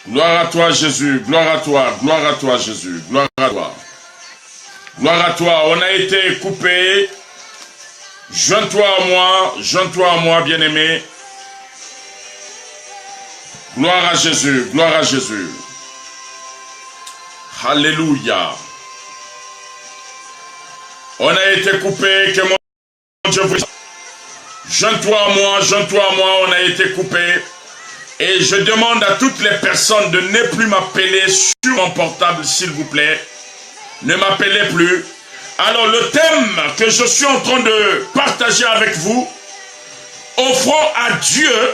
Gloire à toi, Jésus. Gloire à toi. Gloire à toi, Jésus. Gloire à toi. Gloire à toi. On a été coupé. Joins-toi à moi, bien-aimé. Gloire à Jésus. Gloire à Jésus. Alléluia. On a été coupé. Que mon Dieu vous... Joins-toi à moi, on a été coupé. Et je demande à toutes les personnes de ne plus m'appeler sur mon portable, s'il vous plaît. Ne m'appelez plus. Alors le thème que je suis en train de partager avec vous, offrons à Dieu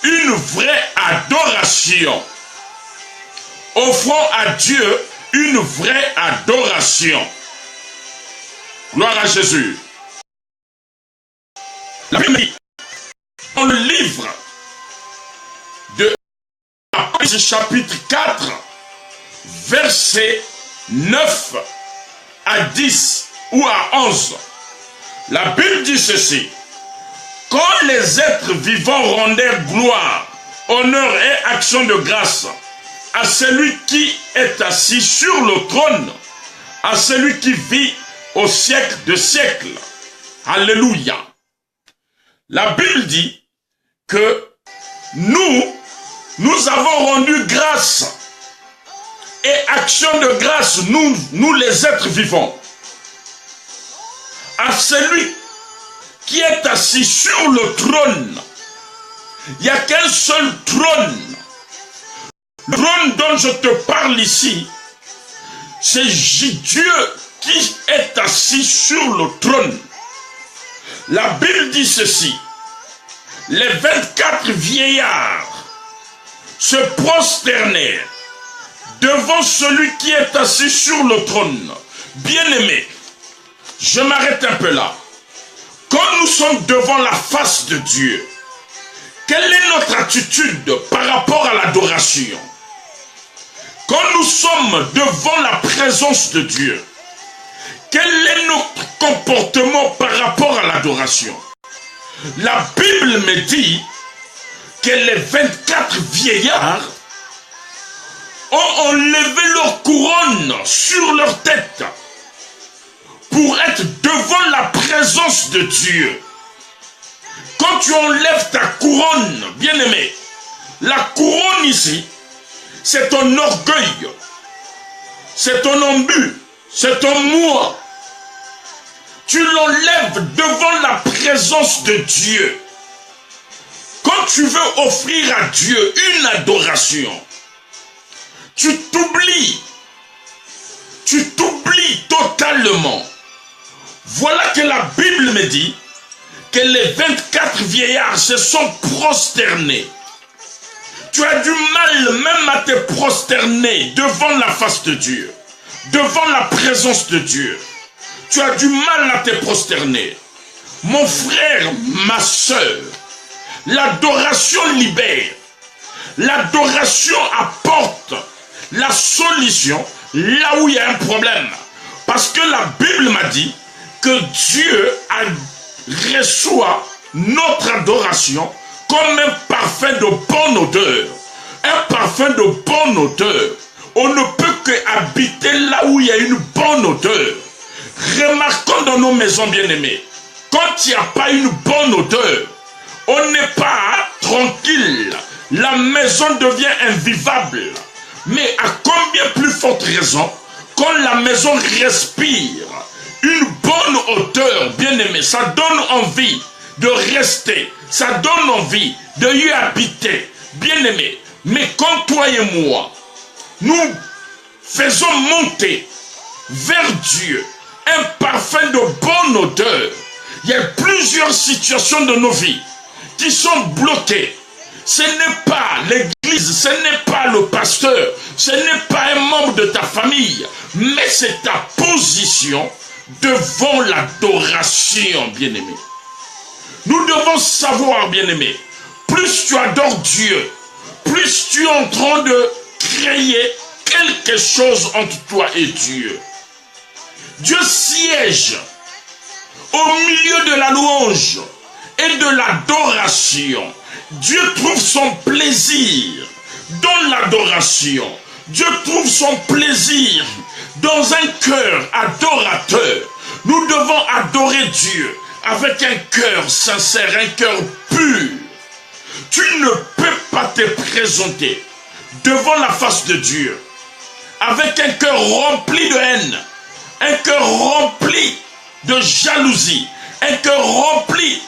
une vraie adoration. Offrons à Dieu une vraie adoration. Gloire à Jésus. La Bible dit, dans le livre de Apocalypse chapitre 4, versets 9 à 10 ou à 11, la Bible dit ceci: quand les êtres vivants rendèrent gloire, honneur et action de grâce à celui qui est assis sur le trône, à celui qui vit au siècle de siècles. Alléluia. La Bible dit que nous avons rendu grâce et action de grâce, nous les êtres vivants, à celui qui est assis sur le trône. Il n'y a qu'un seul trône. Le trône dont je te parle ici, c'est Dieu qui est assis sur le trône. La Bible dit ceci: les 24 vieillards se prosternèrent devant celui qui est assis sur le trône. Bien-aimé, je m'arrête un peu là. Quand nous sommes devant la face de Dieu, quelle est notre attitude par rapport à l'adoration? Quand nous sommes devant la présence de Dieu, quel est notre comportement par rapport à l'adoration? La Bible me dit que les 24 vieillards ont enlevé leur couronne sur leur tête pour être devant la présence de Dieu. Quand tu enlèves ta couronne, bien-aimé, la couronne ici, c'est ton orgueil, c'est ton embut, c'est ton moi. Tu l'enlèves devant la présence de Dieu. Quand tu veux offrir à Dieu une adoration, tu t'oublies totalement. Voilà que la Bible me dit que les 24 vieillards se sont prosternés. Tu as du mal même à te prosterner devant la face de Dieu, devant la présence de Dieu. Tu as du mal à te prosterner. Mon frère, ma soeur, l'adoration libère. L'adoration apporte la solution là où il y a un problème. Parce que la Bible m'a dit que Dieu reçoit notre adoration comme un parfum de bonne odeur. Un parfum de bonne odeur. On ne peut que habiter là où il y a une bonne odeur. Remarquons dans nos maisons bien-aimées, quand il n'y a pas une bonne odeur, on n'est pas tranquille. La maison devient invivable. Mais à combien plus forte raison, quand la maison respire une bonne odeur, bien-aimé, ça donne envie de rester, ça donne envie de y habiter, bien-aimé. Mais quand toi et moi, nous faisons monter vers Dieu un parfum de bonne odeur, il y a plusieurs situations de nos vies qui sont bloquées. Ce n'est pas l'église, ce n'est pas le pasteur, ce n'est pas un membre de ta famille, mais c'est ta position devant l'adoration, bien-aimé. Nous devons savoir, bien-aimé, plus tu adores Dieu, plus tu es en train de créer quelque chose entre toi et Dieu. Dieu siège au milieu de la louange et de l'adoration. Dieu trouve son plaisir dans l'adoration. Dieu trouve son plaisir dans un cœur adorateur. Nous devons adorer Dieu avec un cœur sincère, un cœur pur. Tu ne peux pas te présenter devant la face de Dieu avec un cœur rempli de haine, un cœur rempli de jalousie, un cœur rempli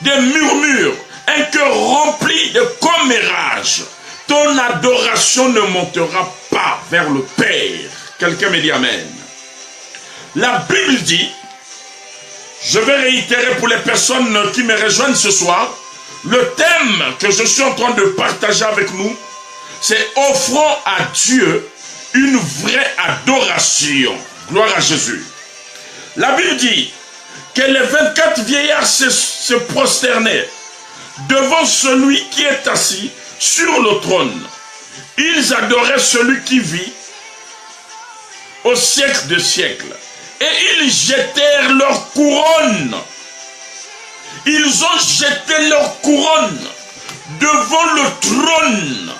de murmures, un cœur rempli de commérages. Ton adoration ne montera pas vers le Père. Quelqu'un me dit Amen. La Bible dit, je vais réitérer pour les personnes qui me rejoignent ce soir, le thème que je suis en train de partager avec nous, c'est offrons à Dieu une vraie adoration. Gloire à Jésus. La Bible dit que les 24 vieillards se prosternaient devant celui qui est assis sur le trône. Ils adoraient celui qui vit au siècle des siècles. Et ils jetèrent leur couronne. Ils ont jeté leur couronne devant le trône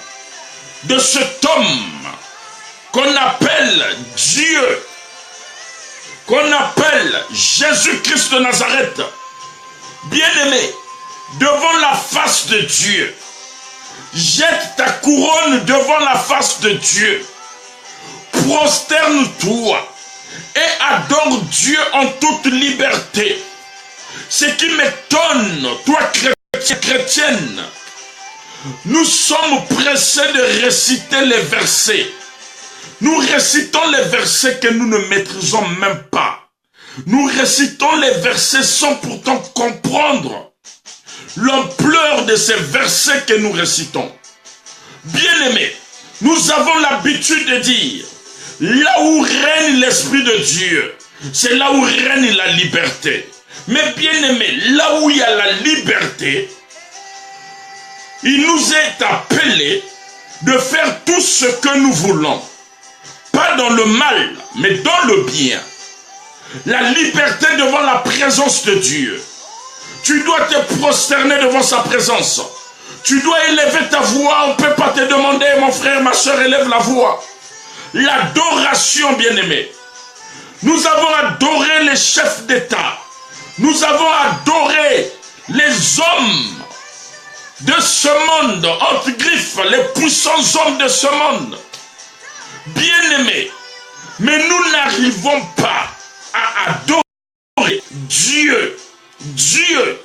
de cet homme qu'on appelle Dieu, qu'on appelle Jésus-Christ de Nazareth. Bien-aimé, devant la face de Dieu, jette ta couronne devant la face de Dieu. Prosterne-toi et adore Dieu en toute liberté. Ce qui m'étonne, toi chrétienne, nous sommes pressés de réciter les versets. Nous récitons les versets que nous ne maîtrisons même pas. Nous récitons les versets sans pourtant comprendre l'ampleur de ces versets que nous récitons. Bien-aimés, nous avons l'habitude de dire, là où règne l'Esprit de Dieu, c'est là où règne la liberté. Mais bien-aimés, là où il y a la liberté, il nous est appelé de faire tout ce que nous voulons. Pas dans le mal, mais dans le bien. La liberté devant la présence de Dieu. Tu dois te prosterner devant sa présence. Tu dois élever ta voix. On ne peut pas te demander, mon frère, ma soeur, élève la voix. L'adoration, bien-aimé. Nous avons adoré les chefs d'État. Nous avons adoré les hommes de ce monde, entre griffes, les puissants hommes de ce monde. Bien-aimés, mais nous n'arrivons pas à adorer Dieu. Dieu.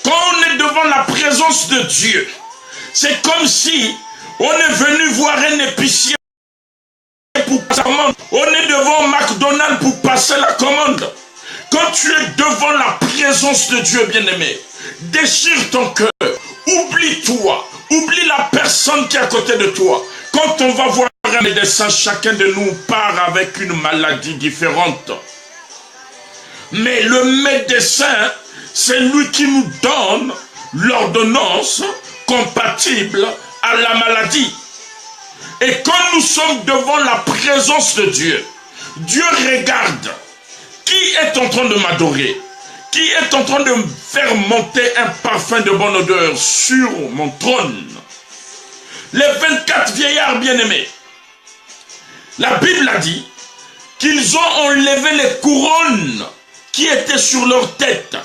Quand on est devant la présence de Dieu, c'est comme si on est venu voir un épicier pour passer la commande. On est devant McDonald's pour passer la commande. Quand tu es devant la présence de Dieu, bien-aimé, déchire ton cœur. Oublie-toi. Oublie la personne qui est à côté de toi. Quand on va voir un médecin, chacun de nous part avec une maladie différente. Mais le médecin, c'est lui qui nous donne l'ordonnance compatible à la maladie. Et quand nous sommes devant la présence de Dieu, Dieu regarde qui est en train de m'adorer, qui est en train de me faire monter un parfum de bonne odeur sur mon trône. Les 24 vieillards bien-aimés, la Bible a dit qu'ils ont enlevé les couronnes qui étaient sur leur tête.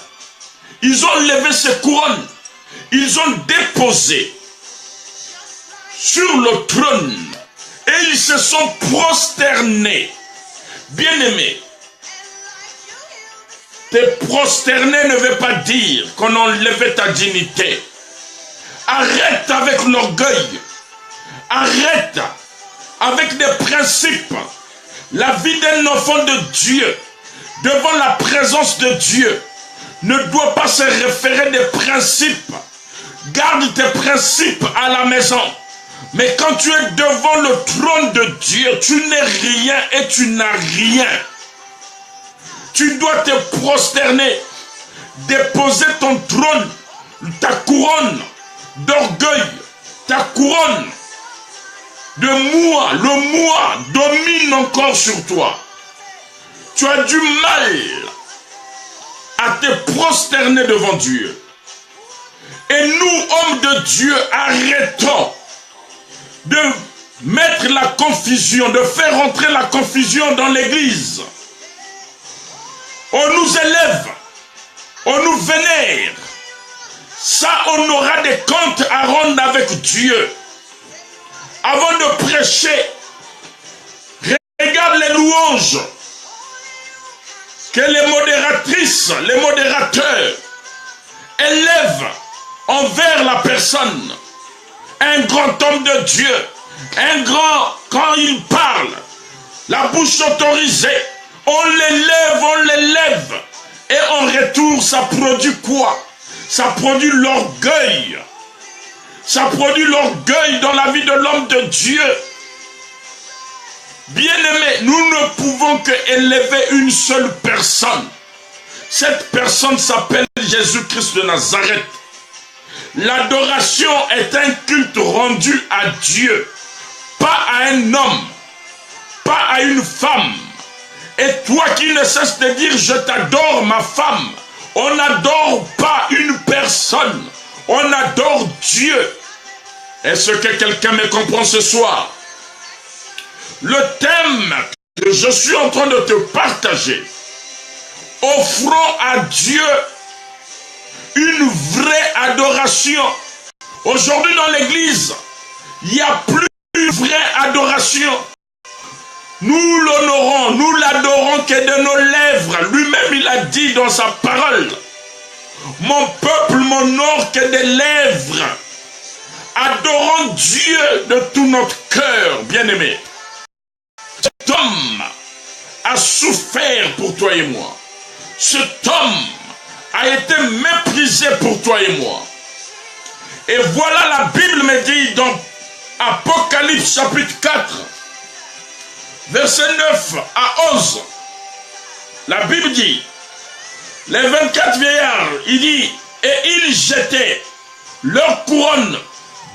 Ils ont enlevé ces couronnes. Ils ont déposé sur le trône et ils se sont prosternés. Bien-aimés, te prosterner ne veut pas dire qu'on a enlevé ta dignité. Arrête avec l'orgueil. Arrête avec des principes. La vie d'un enfant de Dieu devant la présence de Dieu ne doit pas se référer des principes. Garde tes principes à la maison. Mais quand tu es devant le trône de Dieu, tu n'es rien et tu n'as rien. Tu dois te prosterner, déposer ton trône, ta couronne d'orgueil, ta couronne de moi. Le moi domine encore sur toi. Tu as du mal à te prosterner devant Dieu. Et nous, hommes de Dieu, arrêtons de mettre la confusion, de faire entrer la confusion dans l'église. On nous élève, on nous vénère. Ça, on aura des comptes à rendre avec Dieu. Avant de prêcher, regarde les louanges que les modératrices, les modérateurs élèvent envers la personne. Un grand homme de Dieu, un grand, quand il parle, la bouche autorisée, on l'élève, et en retour, ça produit quoi? Ça produit l'orgueil. Ça produit l'orgueil dans la vie de l'homme de Dieu. Bien-aimés, nous ne pouvons que élever une seule personne. Cette personne s'appelle Jésus-Christ de Nazareth. L'adoration est un culte rendu à Dieu, pas à un homme, pas à une femme. Et toi qui ne cesses de dire « je t'adore ma femme », on n'adore pas une personne, on adore Dieu. Est-ce que quelqu'un me comprend ce soir? Le thème que je suis en train de te partager, offrons à Dieu une vraie adoration. Aujourd'hui dans l'église, il n'y a plus une vraie adoration. Nous l'honorons, nous l'adorons que de nos lèvres. Lui-même, il a dit dans sa parole, « Mon peuple m'honore que des lèvres. » Adorons Dieu de tout notre cœur, bien-aimé. Cet homme a souffert pour toi et moi. Cet homme a été méprisé pour toi et moi. Et voilà, la Bible me dit dans Apocalypse chapitre 4, verset 9 à 11, la Bible dit, les 24 vieillards, il dit, et ils jetaient leur couronne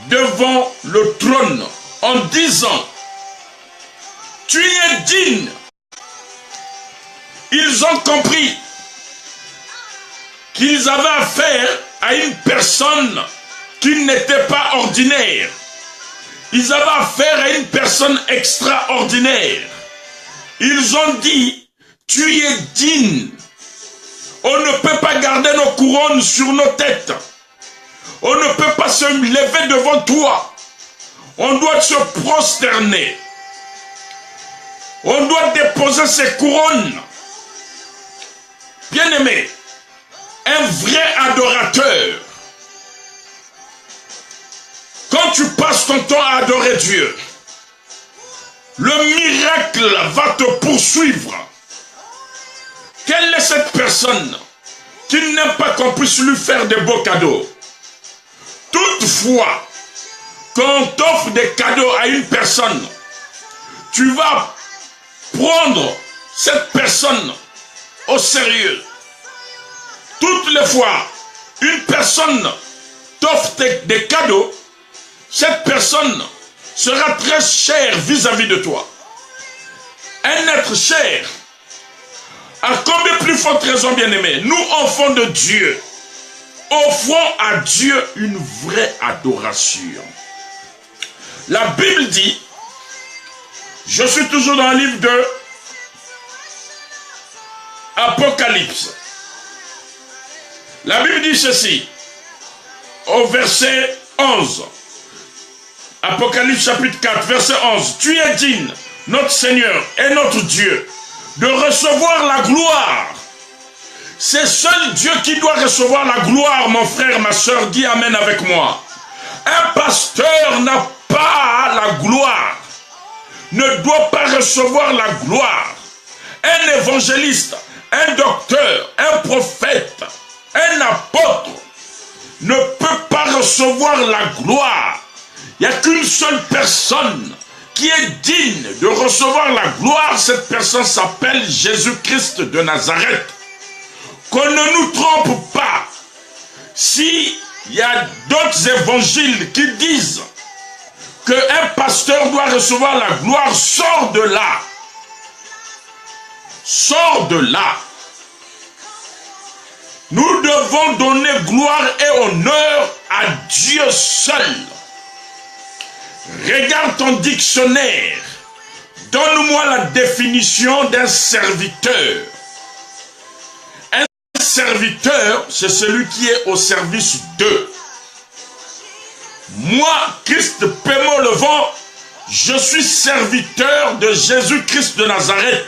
devant le trône en disant, tu es digne. Ils ont compris qu'ils avaient affaire à une personne qui n'était pas ordinaire. Ils avaient affaire à une personne extraordinaire. Ils ont dit, tu es digne. On ne peut pas garder nos couronnes sur nos têtes. On ne peut pas se lever devant toi. On doit se prosterner. On doit déposer ses couronnes. Bien-aimé, un vrai adorateur, quand tu passes ton temps à adorer Dieu, le miracle va te poursuivre. Quelle est cette personne qui n'aime pas qu'on puisse lui faire de beaux cadeaux? Toutefois, quand on t'offre des cadeaux à une personne, tu vas prendre cette personne au sérieux. Toutes les fois, une personne t'offre des cadeaux, cette personne sera très chère vis-à-vis de toi. Un être cher, à combien plus forte raison, bien-aimé, nous, enfants de Dieu, offrons à Dieu une vraie adoration. La Bible dit, je suis toujours dans le livre de Apocalypse. La Bible dit ceci, au verset 11. Apocalypse chapitre 4, verset 11. Tu es digne, notre Seigneur et notre Dieu, de recevoir la gloire. C'est seul Dieu qui doit recevoir la gloire, mon frère, ma soeur, dis amen avec moi. Un pasteur n'a pas la gloire, ne doit pas recevoir la gloire. Un évangéliste, un docteur, un prophète, un apôtre ne peut pas recevoir la gloire. Il n'y a qu'une seule personne qui est digne de recevoir la gloire. Cette personne s'appelle Jésus-Christ de Nazareth. Qu'on ne nous trompe pas. S'il y a d'autres évangiles qui disent qu'un pasteur doit recevoir la gloire, sors de là. Sors de là. Nous devons donner gloire et honneur à Dieu seul. Regarde ton dictionnaire. Donne-moi la définition d'un serviteur. Un serviteur, c'est celui qui est au service d'eux. Moi, Christ Pémo Levant, je suis serviteur de Jésus-Christ de Nazareth.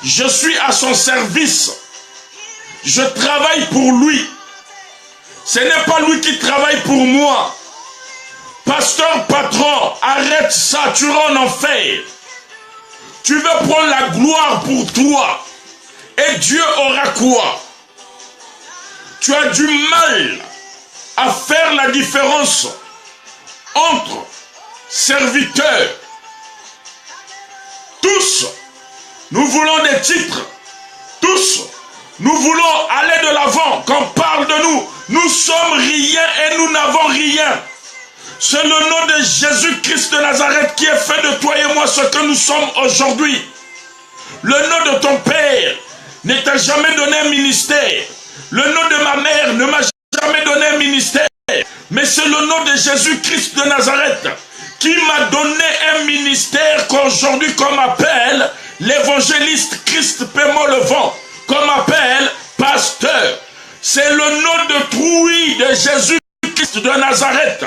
Je suis à son service. Je travaille pour lui. Ce n'est pas lui qui travaille pour moi. Pasteur, patron, arrête ça, tu iras en enfer. Tu veux prendre la gloire pour toi. Et Dieu aura quoi? Tu as du mal à faire la différence entre serviteurs. Tous, nous voulons des titres. Tous, nous voulons aller de l'avant. Qu'on parle de nous. Nous sommes rien et nous n'avons rien. C'est le nom de Jésus-Christ de Nazareth qui est fait de toi et moi ce que nous sommes aujourd'hui. Le nom de ton père ne t'a jamais donné un ministère. Le nom de ma mère ne m'a jamais donné un ministère. Mais c'est le nom de Jésus-Christ de Nazareth qui m'a donné un ministère qu'aujourd'hui qu'on m'appelle l'évangéliste Christ Pémo Levant, qu'on m'appelle pasteur. C'est le nom de Trouy de Jésus-Christ de Nazareth.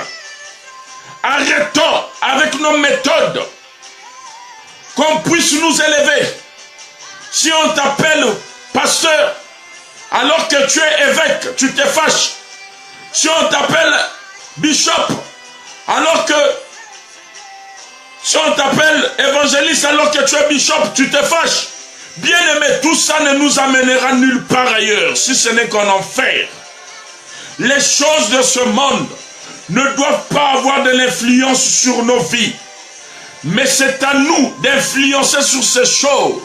Arrêtons avec nos méthodes, qu'on puisse nous élever. Si on t'appelle pasteur, alors que tu es évêque, tu te fâches. Si on t'appelle bishop, alors que si on t'appelle évangéliste, alors que tu es bishop, tu te fâches. Bien aimé, tout ça ne nous amènera nulle part ailleurs, si ce n'est qu'en enfer. Les choses de ce monde ne doivent pas avoir de l'influence sur nos vies. Mais c'est à nous d'influencer sur ces choses.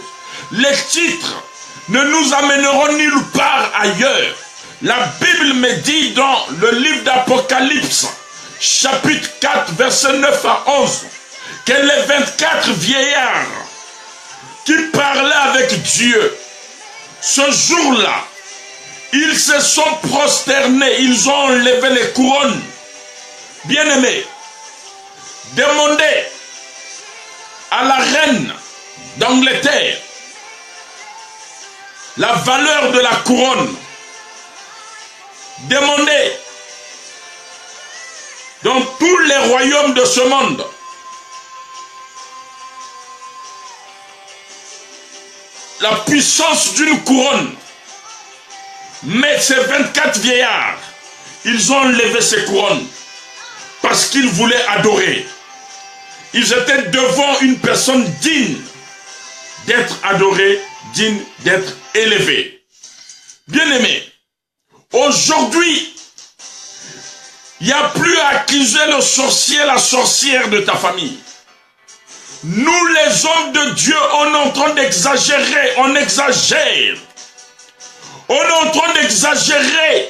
Les titres ne nous amèneront nulle part ailleurs. La Bible me dit dans le livre d'Apocalypse, chapitre 4, versets 9 à 11, que les 24 vieillards qui parlaient avec Dieu, ce jour-là, ils se sont prosternés, ils ont enlevé les couronnes. Bien-aimés, demandez à la reine d'Angleterre la valeur de la couronne. Demandez dans tous les royaumes de ce monde la puissance d'une couronne. Mais ces 24 vieillards, ils ont enlevé ces couronnes parce qu'ils voulaient adorer. Ils étaient devant une personne digne d'être adorée, digne d'être élevée. Bien-aimés, aujourd'hui, il n'y a plus à accuser le sorcier, la sorcière de ta famille. Nous, les hommes de Dieu, on est en train d'exagérer, on exagère. On est en train d'exagérer.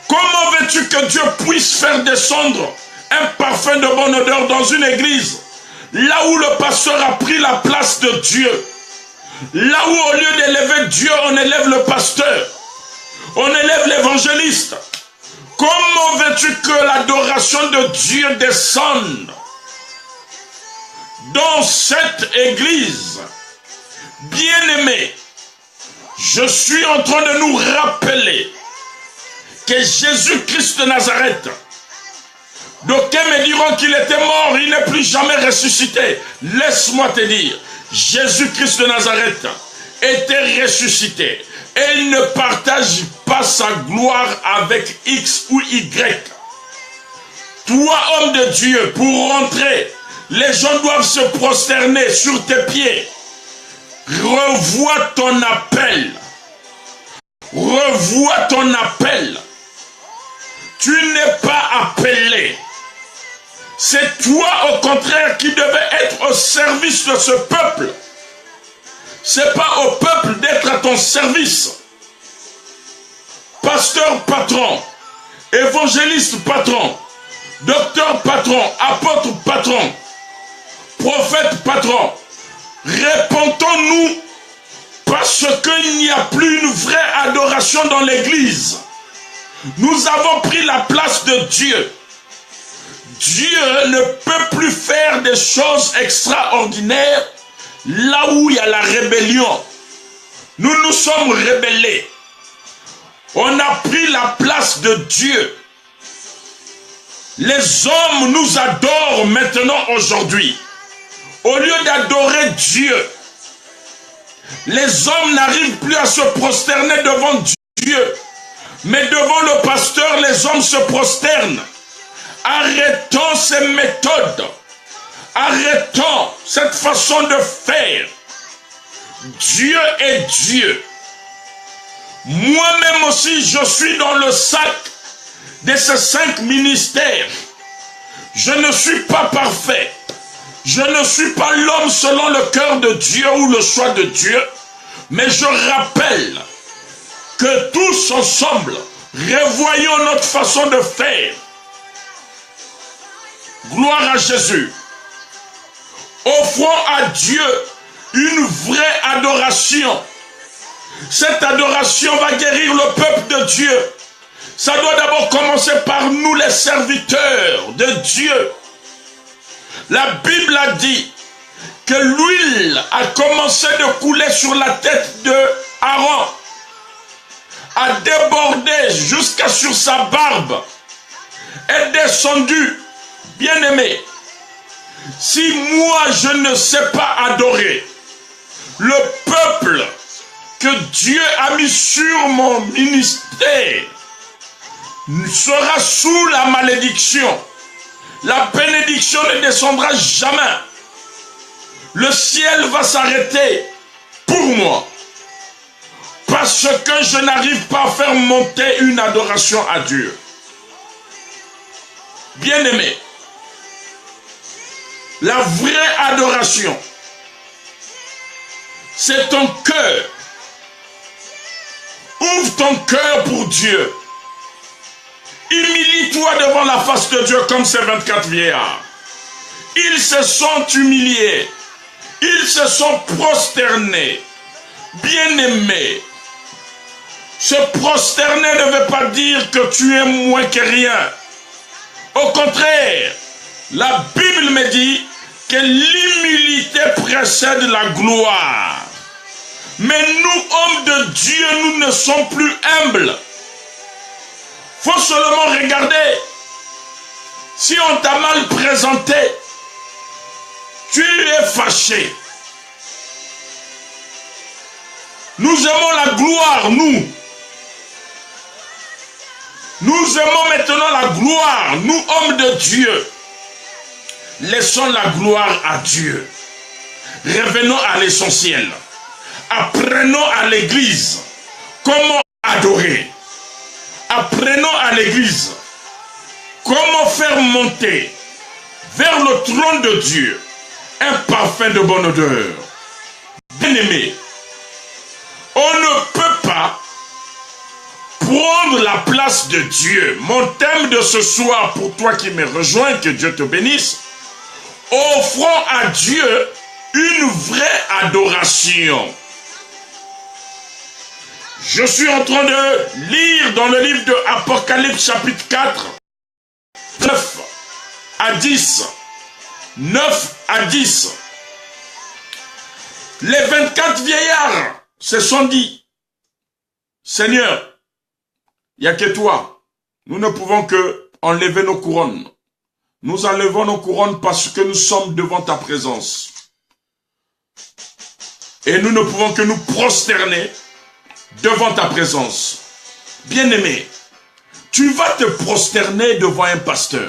Comment veux-tu que Dieu puisse faire descendre un parfum de bonne odeur dans une église, là où le pasteur a pris la place de Dieu, là où au lieu d'élever Dieu, on élève le pasteur, on élève l'évangéliste? Comment veux-tu que l'adoration de Dieu descende dans cette église? Bien-aimés, je suis en train de nous rappeler que Jésus-Christ de Nazareth, d'aucuns me diront qu'il était mort, il n'est plus jamais ressuscité. Laisse-moi te dire, Jésus-Christ de Nazareth était ressuscité et il ne partage pas sa gloire avec X ou Y. Toi, homme de Dieu, pour rentrer, les gens doivent se prosterner sur tes pieds. Revois ton appel. Revois ton appel. Tu n'es pas appelé. C'est toi, au contraire, qui devais être au service de ce peuple. C'est pas au peuple d'être à ton service. Pasteur patron, évangéliste patron, docteur patron, apôtre patron, prophète patron, répondons-nous parce qu'il n'y a plus une vraie adoration dans l'église. Nous avons pris la place de Dieu. Dieu ne peut plus faire des choses extraordinaires là où il y a la rébellion. Nous nous sommes rebellés. On a pris la place de Dieu. Les hommes nous adorent maintenant aujourd'hui. Au lieu d'adorer Dieu, les hommes n'arrivent plus à se prosterner devant Dieu. Mais devant le pasteur, les hommes se prosternent. Arrêtons ces méthodes. Arrêtons cette façon de faire. Dieu est Dieu. Moi-même aussi, je suis dans le sac de ces 5 ministères. Je ne suis pas parfait. Je ne suis pas l'homme selon le cœur de Dieu ou le choix de Dieu. Mais je rappelle que tous ensemble, revoyons notre façon de faire. Gloire à Jésus. Offrons à Dieu une vraie adoration. Cette adoration va guérir le peuple de Dieu. Ça doit d'abord commencer par nous les serviteurs de Dieu. La Bible a dit que l'huile a commencé de couler sur la tête de Aaron, a débordé jusqu'à sur sa barbe, est descendu. Bien-aimé, si moi je ne sais pas adorer, le peuple que Dieu a mis sur mon ministère sera sous la malédiction. La bénédiction ne descendra jamais. Le ciel va s'arrêter pour moi. Parce que je n'arrive pas à faire monter une adoration à Dieu. Bien-aimé, la vraie adoration, c'est ton cœur. Ouvre ton cœur pour Dieu. Humilie-toi devant la face de Dieu comme ces 24 vieillards. Ils se sont humiliés. Ils se sont prosternés. Bien-aimés, se prosterner ne veut pas dire que tu es moins que rien. Au contraire, la Bible me dit que l'humilité précède la gloire. Mais nous, hommes de Dieu, nous ne sommes plus humbles. Faut seulement regarder. Si on t'a mal présenté, tu es fâché. Nous aimons la gloire, nous. Nous aimons maintenant la gloire, nous, hommes de Dieu. Laissons la gloire à Dieu. Revenons à l'essentiel. Apprenons à l'église comment adorer. Apprenons à l'église comment faire monter vers le trône de Dieu un parfum de bonne odeur. Bien-aimé, on ne peut pas prendre la place de Dieu. Mon thème de ce soir, pour toi qui me rejoins, que Dieu te bénisse, offrons à Dieu une vraie adoration. Je suis en train de lire dans le livre de Apocalypse chapitre 4, 9 à 10. 9 à 10. Les 24 vieillards se sont dit, Seigneur, il n'y a que toi. Nous ne pouvons que enlever nos couronnes. Nous enlevons nos couronnes parce que nous sommes devant ta présence. Et nous ne pouvons que nous prosterner devant ta présence. Bien-aimé, tu vas te prosterner devant un pasteur.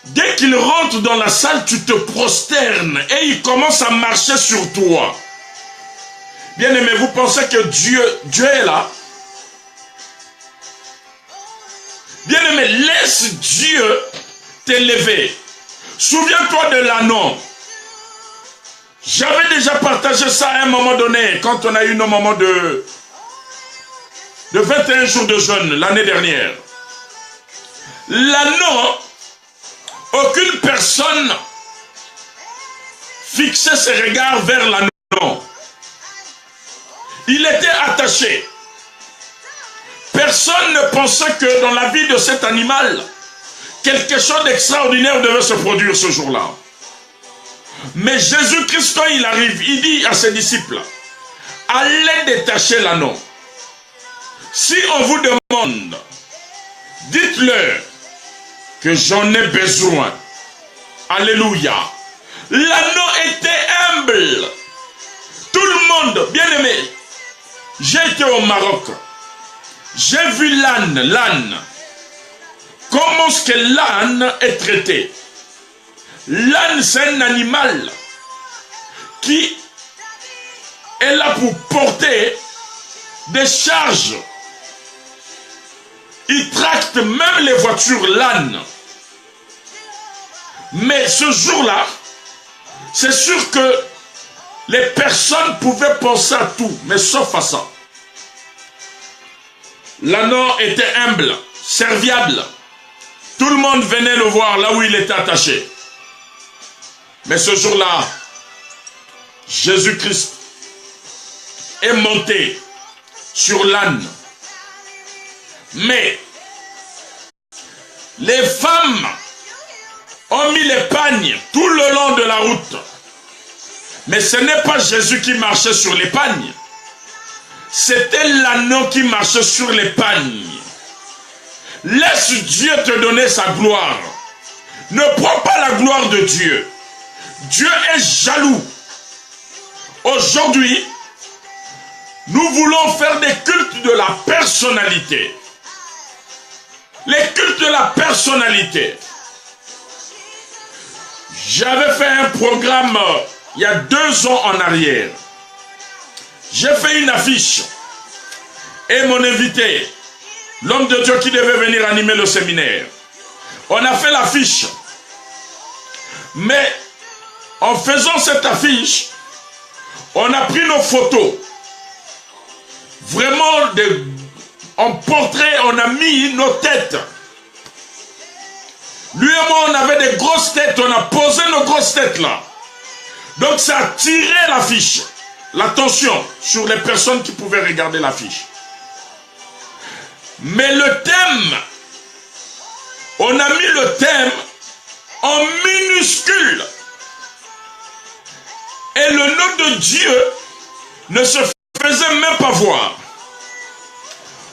Dès qu'il rentre dans la salle, tu te prosternes et il commence à marcher sur toi. Bien-aimé, vous pensez que Dieu est là? Bien-aimé, laisse Dieu t'élever. Souviens-toi de l'anneau. J'avais déjà partagé ça à un moment donné, quand on a eu nos moments de 21 jours de jeûne l'année dernière. L'anneau, aucune personne fixait ses regards vers l'anneau. Il était attaché. Personne ne pensait que dans la vie de cet animal, quelque chose d'extraordinaire devait se produire ce jour-là. Mais Jésus-Christ, quand il arrive, il dit à ses disciples, allez détacher l'anneau. Si on vous demande, dites-leur que j'en ai besoin. Alléluia. L'anneau était humble. Tout le monde, bien aimé, j'ai été au Maroc. J'ai vu l'âne. Comment est-ce que l'âne est traité? L'âne, c'est un animal qui est là pour porter des charges. Il tracte même les voitures, l'âne. Mais ce jour-là, c'est sûr que les personnes pouvaient penser à tout, mais sauf à ça. L'anneau était humble, serviable. Tout le monde venait le voir là où il était attaché. Mais ce jour-là, Jésus-Christ est monté sur l'âne. Mais les femmes ont mis les pagnes tout le long de la route. Mais ce n'est pas Jésus qui marchait sur les pagnes. C'était l'anneau qui marchait sur les pagnes. Laisse Dieu te donner sa gloire. Ne prends pas la gloire de Dieu. Dieu est jaloux. Aujourd'hui, nous voulons faire des cultes de la personnalité. Les cultes de la personnalité. J'avais fait un programme il y a 2 ans en arrière. J'ai fait une affiche. Et mon invité, l'homme de Dieu qui devait venir animer le séminaire. On a fait l'affiche. Mais en faisant cette affiche, on a pris nos photos. Vraiment, en portrait, on a mis nos têtes. Lui et moi, on avait des grosses têtes. On a posé nos grosses têtes là. Donc ça a tiré l'affiche. L'attention sur les personnes qui pouvaient regarder l'affiche. Mais le thème, on a mis le thème en minuscule. Et le nom de Dieu ne se faisait même pas voir.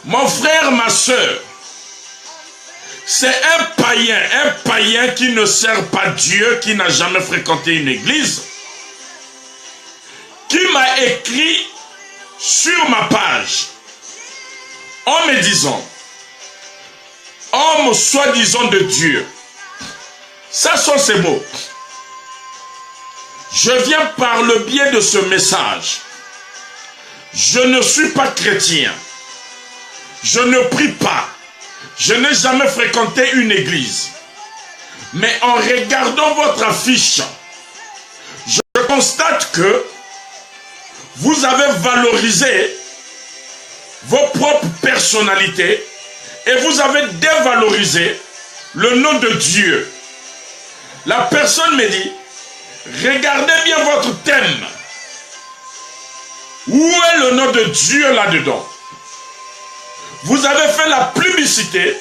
Mon frère, ma soeur, c'est un païen qui ne sert pas Dieu, qui n'a jamais fréquenté une église, qui m'a écrit sur ma page en me disant, homme soi-disant de Dieu, ça sont ces mots. Je viens par le biais de ce message. Je ne suis pas chrétien. Je ne prie pas. Je n'ai jamais fréquenté une église. Mais en regardant votre affiche, je constate que vous avez valorisé vos propres personnalités et vous avez dévalorisé le nom de Dieu. La personne me dit, regardez bien votre thème. Où est le nom de Dieu là-dedans? Vous avez fait la publicité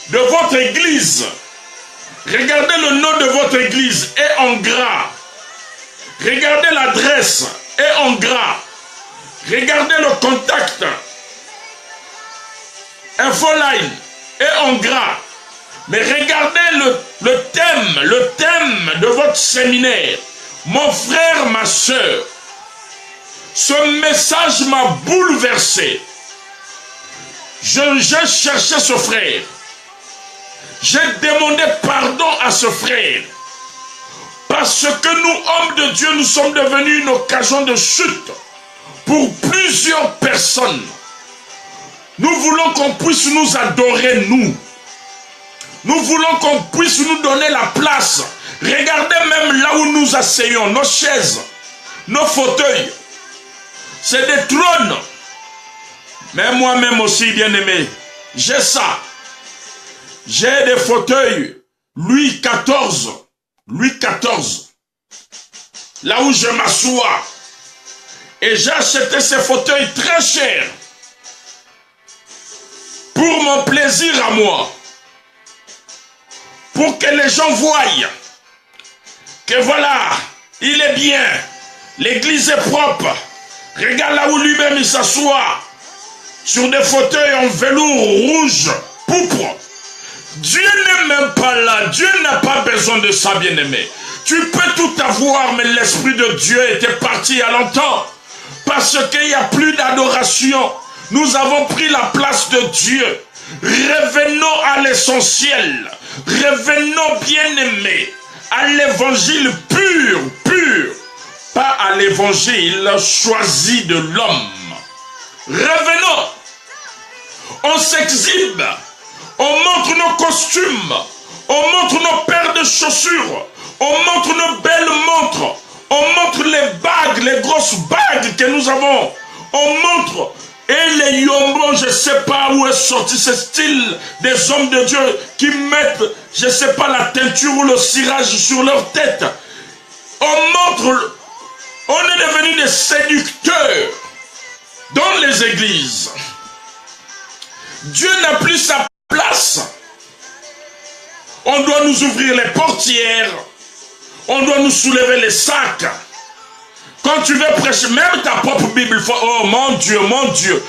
de votre église. Regardez le nom de votre église est en gras. Regardez l'adresse est en gras. Regardez le contact. Infoline est en gras. Mais regardez le thème de votre séminaire. Mon frère, ma soeur, ce message m'a bouleversé. J'ai cherché ce frère. J'ai demandé pardon à ce frère. Parce que nous, hommes de Dieu, nous sommes devenus une occasion de chute pour plusieurs personnes. Nous voulons qu'on puisse nous adorer, nous. Nous voulons qu'on puisse nous donner la place. Regardez même là où nous asseyons, nos chaises, nos fauteuils. C'est des trônes. Mais moi-même aussi, bien-aimé, j'ai ça. J'ai des fauteuils Louis XIV. Louis XIV. Là où je m'assois. Et j'ai acheté ces fauteuils très chers. pour mon plaisir à moi, pour que les gens voient que voilà, il est bien, l'église est propre. Regarde là où lui-même il s'assoit, sur des fauteuils en velours rouge, pourpre. Dieu n'est même pas là, Dieu n'a pas besoin de ça, bien-aimé. Tu peux tout avoir, mais l'Esprit de Dieu était parti à longtemps. Parce qu'il n'y a plus d'adoration. Nous avons pris la place de Dieu. Revenons à l'essentiel. Revenons, bien-aimés, à l'évangile pur, pur. Pas à l'évangile choisi de l'homme. Revenons. On s'exhibe. On montre nos costumes. On montre nos paires de chaussures. On montre nos belles montres. On montre les bagues, les grosses bagues que nous avons. On montre. Et les yombos, je ne sais pas où est sorti ce style des hommes de Dieu qui mettent, je ne sais pas, la teinture ou le cirage sur leur tête. On montre. On est devenu des séducteurs dans les églises. Dieu n'a plus sa place. On doit nous ouvrir les portières. On doit nous soulever les sacs. Quand tu veux prêcher, même ta propre Bible, il faut, oh mon Dieu,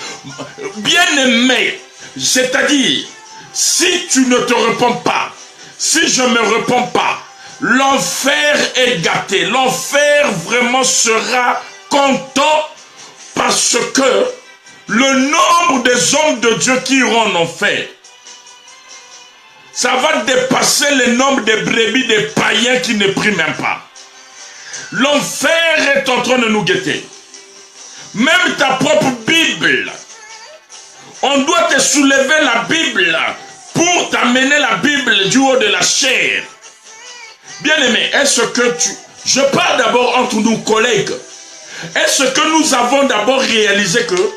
bien-aimé, c'est-à-dire, si tu ne te réponds pas, si je ne me réponds pas, l'enfer est gâté. L'enfer vraiment sera content parce que le nombre des hommes de Dieu qui iront en enfer, ça va dépasser le nombre de brebis des païens qui ne prient même pas. L'enfer est en train de nous guetter. Même ta propre Bible. On doit te soulever la Bible pour t'amener la Bible du haut de la chair. Bien-aimé, est-ce que je parle d'abord entre nos collègues. Est-ce que nous avons d'abord réalisé que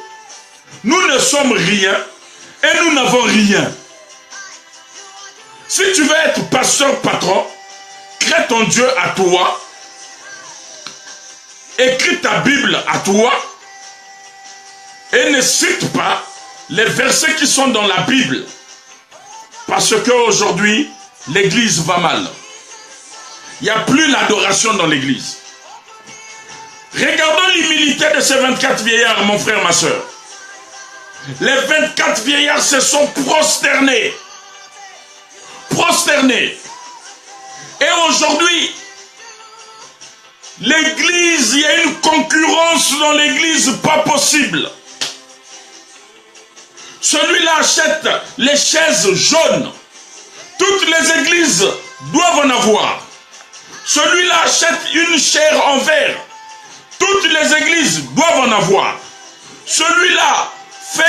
nous ne sommes rien et nous n'avons rien? Si tu veux être pasteur patron, crée ton Dieu à toi, écris ta Bible à toi, et ne cite pas les versets qui sont dans la Bible. Parce qu'aujourd'hui, l'église va mal. Il n'y a plus l'adoration dans l'église. Regardons l'humilité de ces 24 vieillards, mon frère, ma soeur. Les 24 vieillards se sont prosternés. Prosternés. Et aujourd'hui, l'église, il y a une concurrence dans l'église pas possible. Celui-là achète les chaises jaunes. Toutes les églises doivent en avoir. Celui-là achète une chaire en verre. Toutes les églises doivent en avoir. Celui-là fait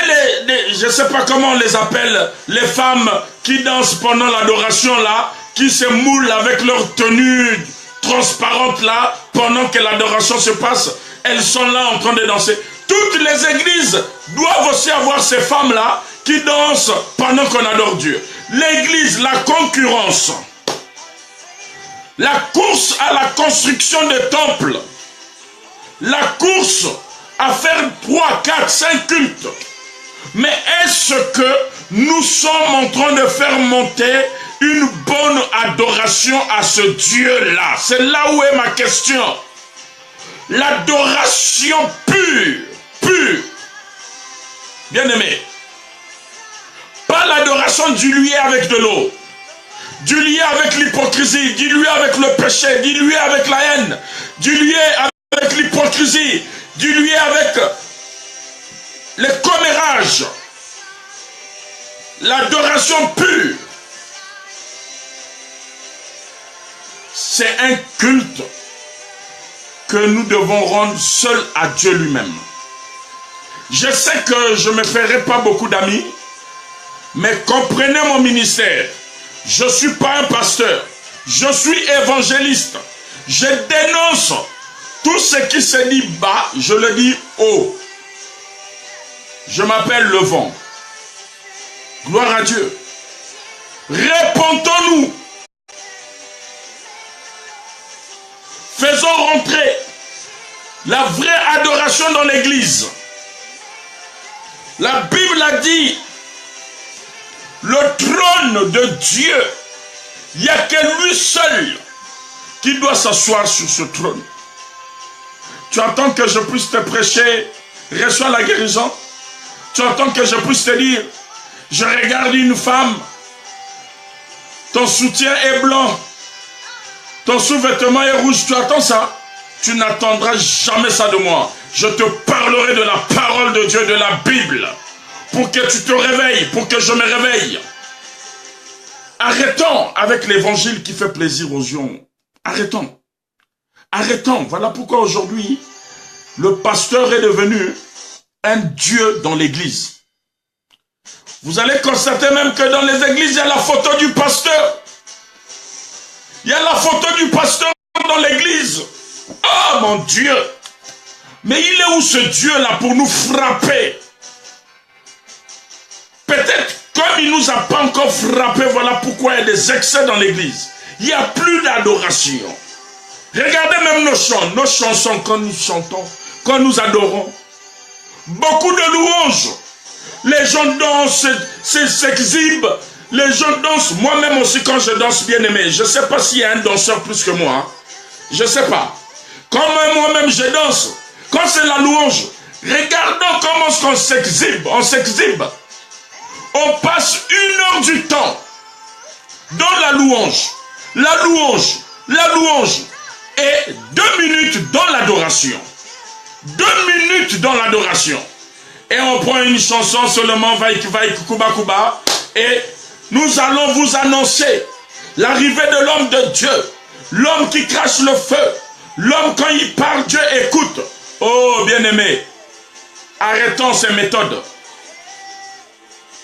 je ne sais pas comment on les appelle, les femmes qui dansent pendant l'adoration là, qui se moulent avec leur tenue transparente là, pendant que l'adoration se passe, elles sont là en train de danser. Toutes les églises doivent aussi avoir ces femmes là qui dansent pendant qu'on adore Dieu. L'église, la concurrence, la course à la construction des temples, la course à faire 3, 4, 5 cultes. Mais est-ce que nous sommes en train de faire monter une bonne adoration à ce Dieu-là? C'est là où est ma question. L'adoration pure, pure. Bien-aimé, pas l'adoration diluée avec de l'eau, diluée avec l'hypocrisie, diluée avec le péché, diluée avec la haine, diluée avec l'hypocrisie, diluée avec les commérages. L'adoration pure, c'est un culte que nous devons rendre seul à Dieu lui-même. Je sais que je ne me ferai pas beaucoup d'amis, mais comprenez mon ministère. Je ne suis pas un pasteur, je suis évangéliste. Je dénonce tout ce qui se dit bas, je le dis haut. Je m'appelle le vent. Gloire à Dieu. Répondons-nous. Faisons rentrer la vraie adoration dans l'église. La Bible a dit Le trône de Dieu, il n'y a que lui seul qui doit s'asseoir sur ce trône. Tu attends que je puisse te prêcher, reçois la guérison. Tu attends que je puisse te dire, je regarde une femme, ton soutien est blanc, ton sous-vêtement est rouge, tu attends ça? Tu n'attendras jamais ça de moi. Je te parlerai de la parole de Dieu, de la Bible, pour que tu te réveilles, pour que je me réveille. Arrêtons avec l'évangile qui fait plaisir aux yeux. Arrêtons. Arrêtons. Voilà pourquoi aujourd'hui, le pasteur est devenu un dieu dans l'église. Vous allez constater même que dans les églises, il y a la photo du pasteur. Il y a la photo du pasteur dans l'église. Oh mon Dieu! Mais il est où ce Dieu-là pour nous frapper? Peut-être comme il ne nous a pas encore frappé, voilà pourquoi il y a des excès dans l'église. Il n'y a plus d'adoration. Regardez même nos chansons quand nous chantons, quand nous adorons. Beaucoup de louanges. Les gens dansent, s'exhibent. Les gens dansent. Moi-même aussi, quand je danse, bien aimé, je ne sais pas s'il y a un danseur plus que moi. Hein. Je ne sais pas. Quand moi-même je danse, quand c'est la louange, regardons comment on s'exhibe. On s'exhibe. On passe 1 heure du temps dans la louange. La louange. La louange. Et 2 minutes dans l'adoration. 2 minutes dans l'adoration. Et on prend une chanson seulement, Vaïk Kuba Kuba, et nous allons vous annoncer l'arrivée de l'homme de Dieu, l'homme qui crache le feu, l'homme quand il parle, Dieu écoute. Oh bien-aimé, arrêtons ces méthodes.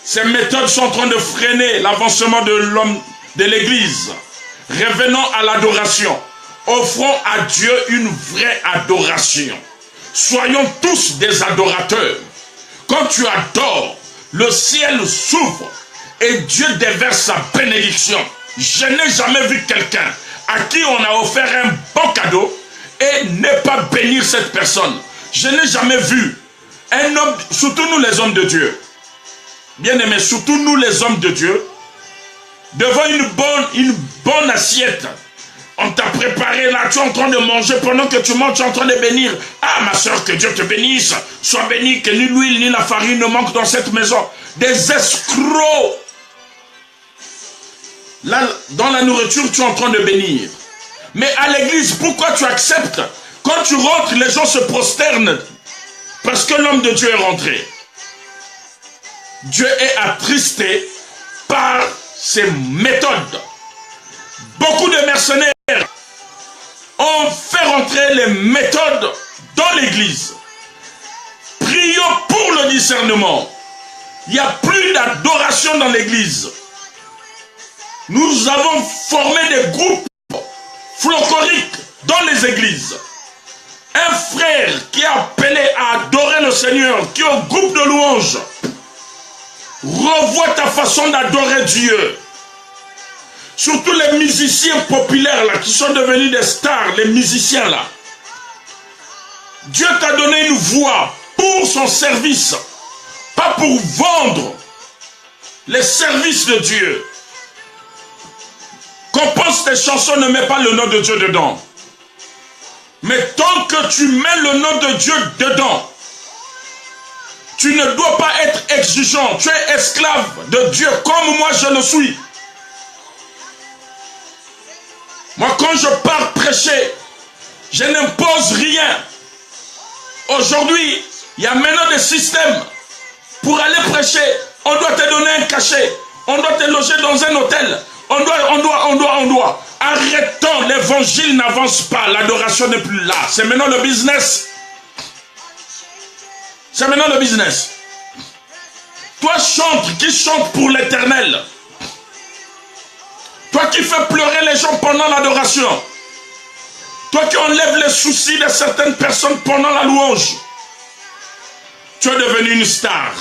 Ces méthodes sont en train de freiner l'avancement de l'homme de l'église. Revenons à l'adoration. Offrons à Dieu une vraie adoration. Soyons tous des adorateurs. Quand tu adores, le ciel s'ouvre et Dieu déverse sa bénédiction. Je n'ai jamais vu quelqu'un à qui on a offert un bon cadeau et ne pas bénir cette personne. Je n'ai jamais vu un homme, surtout nous les hommes de Dieu, bien aimés, surtout nous les hommes de Dieu, devant une bonne assiette. On t'a préparé là, tu es en train de manger, pendant que tu manges, tu es en train de bénir. Ah ma soeur, que Dieu te bénisse, sois béni, que ni l'huile ni la farine ne manquent dans cette maison. Des escrocs. Là, dans la nourriture, tu es en train de bénir. Mais à l'église, pourquoi tu acceptes? Quand tu rentres, les gens se prosternent. Parce que l'homme de Dieu est rentré. Dieu est attristé par ses méthodes. Beaucoup de mercenaires ont fait rentrer les méthodes dans l'église. Prions pour le discernement. Il n'y a plus d'adoration dans l'église. Nous avons formé des groupes folkloriques dans les églises. Un frère qui est appelé à adorer le Seigneur, qui est au groupe de louanges, revois ta façon d'adorer Dieu. Surtout les musiciens populaires là, qui sont devenus des stars, les musiciens là. Dieu t'a donné une voix pour son service, pas pour vendre les services de Dieu. Compose tes chansons, ne mets pas le nom de Dieu dedans. Mais tant que tu mets le nom de Dieu dedans, tu ne dois pas être exigeant. Tu es esclave de Dieu comme moi je le suis. Moi, quand je pars prêcher, je n'impose rien. Aujourd'hui, il y a maintenant des systèmes. Pour aller prêcher, on doit te donner un cachet. On doit te loger dans un hôtel. On doit. Arrêtons, l'évangile n'avance pas. L'adoration n'est plus là. C'est maintenant le business. C'est maintenant le business. Toi, qui chante pour l'éternel. Toi qui fais pleurer les gens pendant l'adoration. Toi qui enlèves les soucis de certaines personnes pendant la louange. Tu es devenu une star.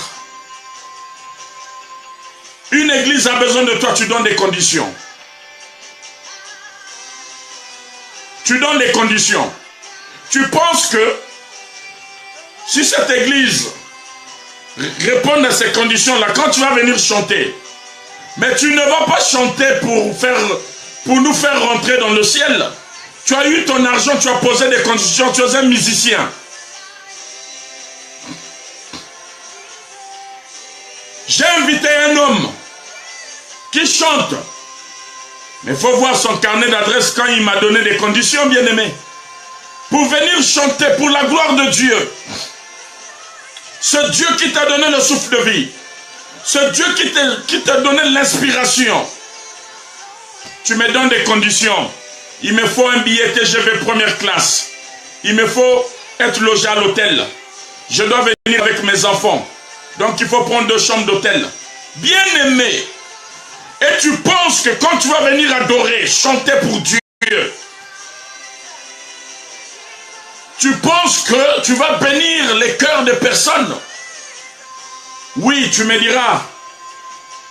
Une église a besoin de toi, tu donnes des conditions. Tu donnes des conditions. Tu penses que si cette église répond à ces conditions-là, quand tu vas venir chanter, Mais tu ne vas pas chanter pour nous faire rentrer dans le ciel. Tu as eu ton argent, tu as posé des conditions, tu es un musicien. J'ai invité un homme qui chante. Mais il faut voir son carnet d'adresse quand il m'a donné des conditions, bien-aimé. Pour venir chanter pour la gloire de Dieu. Ce Dieu qui t'a donné le souffle de vie. Ce Dieu qui t'a donné l'inspiration. Tu me donnes des conditions. Il me faut un billet TGV première classe. Il me faut être logé à l'hôtel. Je dois venir avec mes enfants. Donc il faut prendre 2 chambres d'hôtel. Bien-aimé. Et tu penses que quand tu vas venir adorer, chanter pour Dieu, tu penses que tu vas bénir les cœurs des personnes? Oui, tu me diras,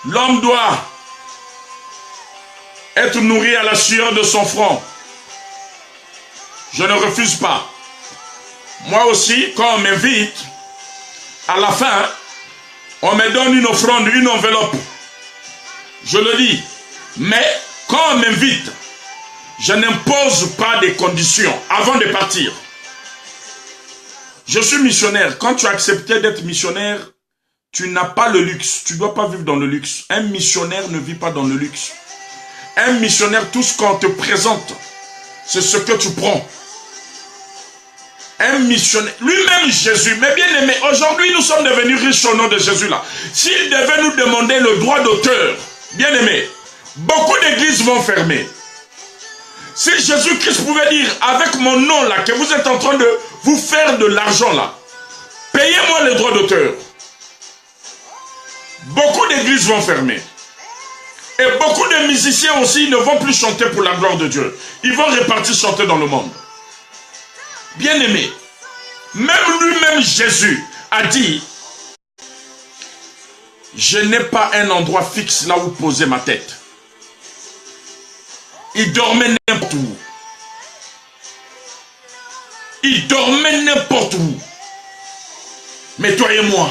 l'homme doit être nourri à la sueur de son front. Je ne refuse pas. Moi aussi, quand on m'invite, à la fin, on me donne une offrande, une enveloppe. Je le dis. Mais quand on m'invite, je n'impose pas des conditions avant de partir. Je suis missionnaire. Quand tu as accepté d'être missionnaire, tu n'as pas le luxe. Tu ne dois pas vivre dans le luxe. Un missionnaire ne vit pas dans le luxe. Un missionnaire, tout ce qu'on te présente, c'est ce que tu prends. Un missionnaire, lui-même Jésus, mais bien aimé, aujourd'hui nous sommes devenus riches au nom de Jésus là. S'il devait nous demander le droit d'auteur, bien aimé, beaucoup d'églises vont fermer. Si Jésus-Christ pouvait dire, avec mon nom là, que vous êtes en train de vous faire de l'argent là, payez-moi les droits d'auteur. Beaucoup d'églises vont fermer. Et beaucoup de musiciens aussi ne vont plus chanter pour la gloire de Dieu. Ils vont repartir chanter dans le monde. Bien-aimé, même lui-même Jésus a dit, je n'ai pas un endroit fixe là où poser ma tête. Il dormait n'importe où. Il dormait n'importe où. Mais toi et moi,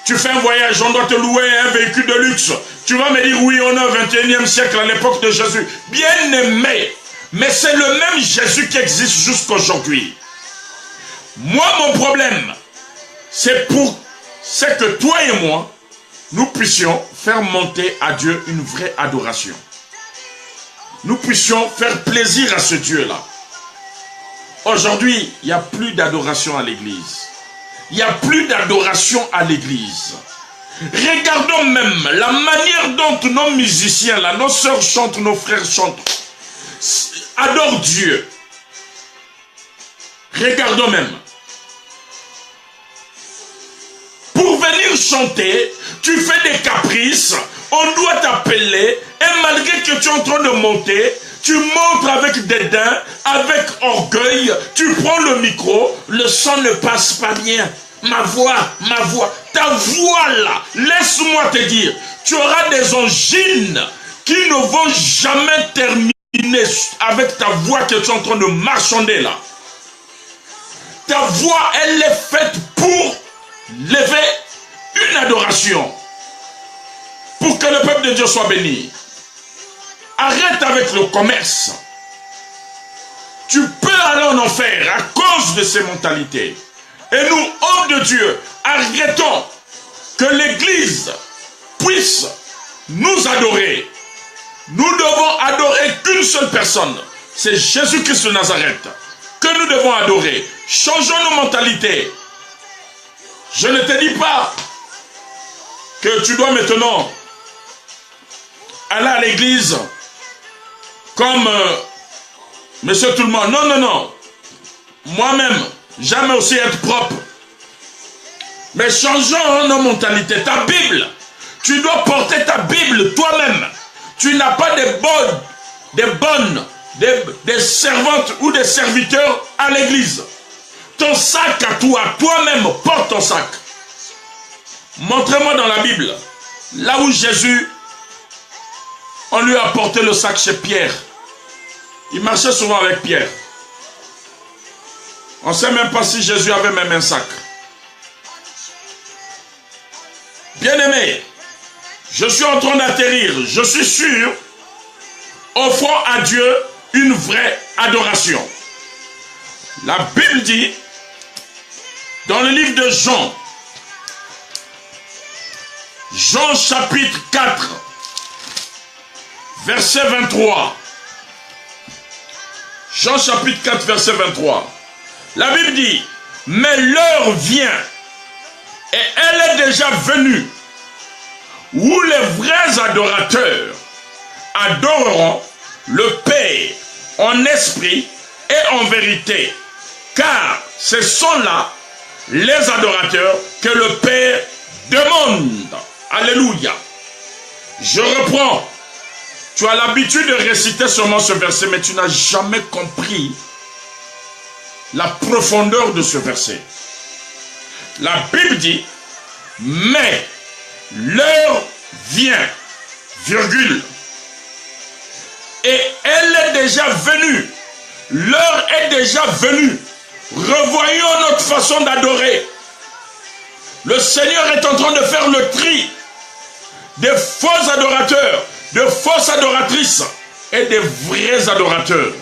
tu fais un voyage, on doit te louer un véhicule de luxe. Tu vas me dire, oui, on est au 21e siècle, à l'époque de Jésus. Bien-aimé, mais c'est le même Jésus qui existe jusqu'aujourd'hui. Moi, mon problème, c'est que toi et moi, nous puissions faire monter à Dieu une vraie adoration. Nous puissions faire plaisir à ce Dieu-là. Aujourd'hui, il n'y a plus d'adoration à l'église. Il n'y a plus d'adoration à l'église. Regardons même la manière dont nos musiciens, là, nos sœurs chantent, nos frères chantent, adorent Dieu. Regardons même. Pour venir chanter, tu fais des caprices, on doit t'appeler, et malgré que tu es en train de monter, tu montes avec dédain, avec orgueil, tu prends le micro, le son ne passe pas bien. Ma voix, ta voix là, laisse-moi te dire, tu auras des angines qui ne vont jamais terminer avec ta voix que tu es en train de marchander là. Ta voix, elle est faite pour lever une adoration, pour que le peuple de Dieu soit béni. Arrête avec le commerce. Tu peux aller en enfer à cause de ces mentalités. Et nous, hommes de Dieu, arrêtons que l'Église puisse nous adorer. Nous devons adorer qu'une seule personne. C'est Jésus-Christ de Nazareth que nous devons adorer. Changeons nos mentalités. Je ne te dis pas que tu dois maintenant aller à l'église comme monsieur tout le monde. Non, non, non. Moi-même, j'aime aussi être propre. Mais changeons nos mentalités. Ta Bible, tu dois porter ta Bible toi-même. Tu n'as pas des servantes ou des serviteurs à l'église. Ton sac à toi, toi-même, porte ton sac. Montrez-moi dans la Bible, là où Jésus, on lui a porté le sac chez Pierre. Il marchait souvent avec Pierre. On ne sait même pas si Jésus avait même un sac. Bien-aimé, Je suis en train d'atterrir. Je suis sûr. Offrons à Dieu une vraie adoration. La Bible dit, dans le livre de Jean, Jean chapitre 4, verset 23. Jean chapitre 4, verset 23. La Bible dit, mais l'heure vient, et elle est déjà venue, où les vrais adorateurs adoreront le Père en esprit et en vérité, car ce sont là les adorateurs que le Père demande. Alléluia. Je reprends. Tu as l'habitude de réciter seulement ce verset, mais tu n'as jamais compris la profondeur de ce verset. La Bible dit, mais l'heure vient, virgule, et elle est déjà venue. L'heure est déjà venue. Revoyons notre façon d'adorer. Le Seigneur est en train de faire le tri des faux adorateurs, de fausses adoratrices et des vrais adorateurs.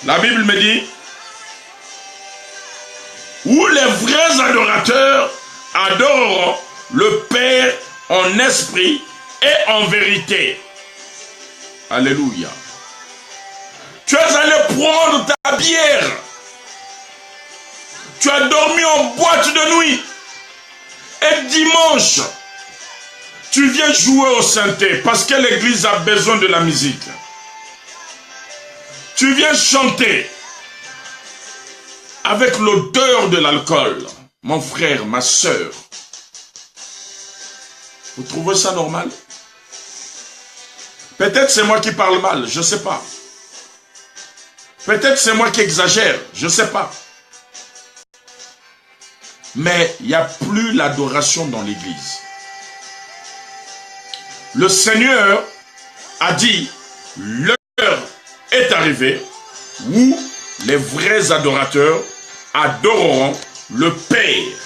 La Bible me dit, où les vrais adorateurs adoreront le Père en esprit et en vérité. Alléluia. Tu es allé prendre ta bière. Tu as dormi en boîte de nuit. Et dimanche, tu viens jouer au synthé parce que l'église a besoin de la musique. Tu viens chanter avec l'odeur de l'alcool. Mon frère, ma soeur. Vous trouvez ça normal? Peut-être c'est moi qui parle mal, je ne sais pas. Peut-être c'est moi qui exagère, je ne sais pas. Mais il n'y a plus l'adoration dans l'église. Le Seigneur a dit, l'heure est arrivée où les vrais adorateurs adoreront le Père.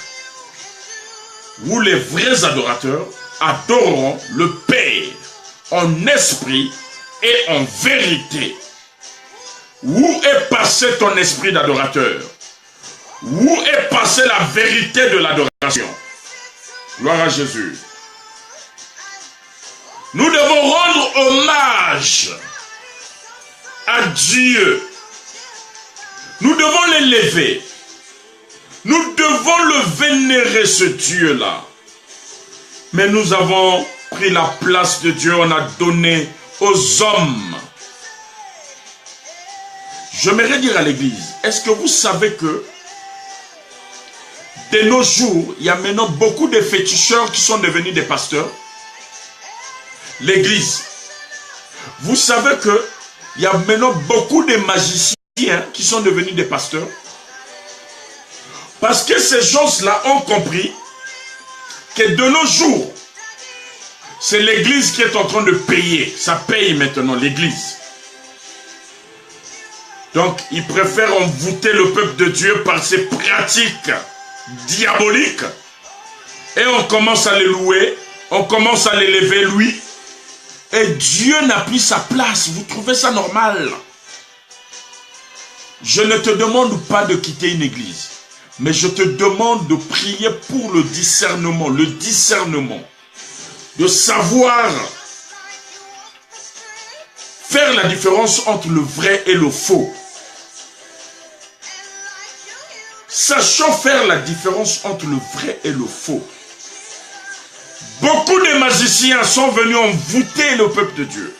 Où les vrais adorateurs adoreront le Père en esprit et en vérité. Où est passé ton esprit d'adorateur? Où est passée la vérité de l'adoration? Gloire à Jésus. Nous devons rendre hommage à Dieu. Nous devons l'élever. Nous devons le vénérer, ce Dieu-là. Mais nous avons pris la place de Dieu, on a donné aux hommes. J'aimerais dire à l'église, est-ce que vous savez que de nos jours, il y a maintenant beaucoup de féticheurs qui sont devenus des pasteurs? L'église. Vous savez que il y a maintenant beaucoup de magiciens qui sont devenus des pasteurs? Parce que ces gens-là ont compris que de nos jours, c'est l'église qui est en train de payer. Ça paye maintenant l'église. Donc, ils préfèrent envoûter le peuple de Dieu par ces pratiques diaboliques. Et on commence à les louer, on commence à l'élever lui. Et Dieu n'a plus sa place. Vous trouvez ça normal? Je ne te demande pas de quitter une église. Mais je te demande de prier pour le discernement. Le discernement. De savoir faire la différence entre le vrai et le faux. Sachant faire la différence entre le vrai et le faux. Beaucoup de magiciens sont venus envoûter le peuple de Dieu.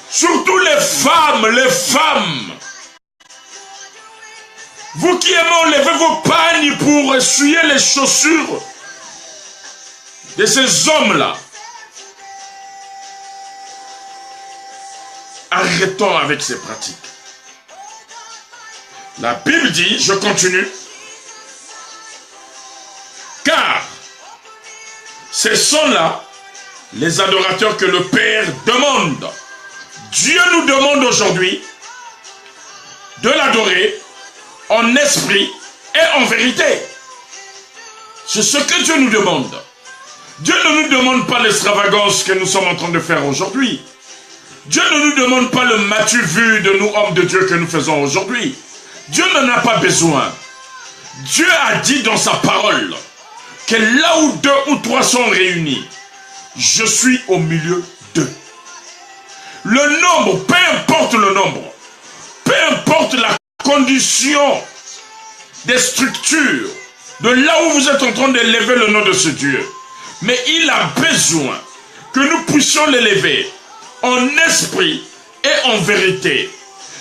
Surtout les femmes, les femmes. Vous qui aimez enlever vos pagnes pour essuyer les chaussures de ces hommes-là. Arrêtons avec ces pratiques. La Bible dit, je continue, car ce sont là les adorateurs que le Père demande. Dieu nous demande aujourd'hui de l'adorer en esprit et en vérité. C'est ce que Dieu nous demande. Dieu ne nous demande pas l'extravagance que nous sommes en train de faire aujourd'hui. Dieu ne nous demande pas le m'as-tu vu de nous, hommes de Dieu, que nous faisons aujourd'hui. Dieu n'en a pas besoin. Dieu a dit dans sa parole que là où 2 ou 3 sont réunis, je suis au milieu d'eux. Le nombre, peu importe le nombre, peu importe la condition des structures, de là où vous êtes en train d'élever le nom de ce Dieu, mais il a besoin que nous puissions l'élever en esprit et en vérité.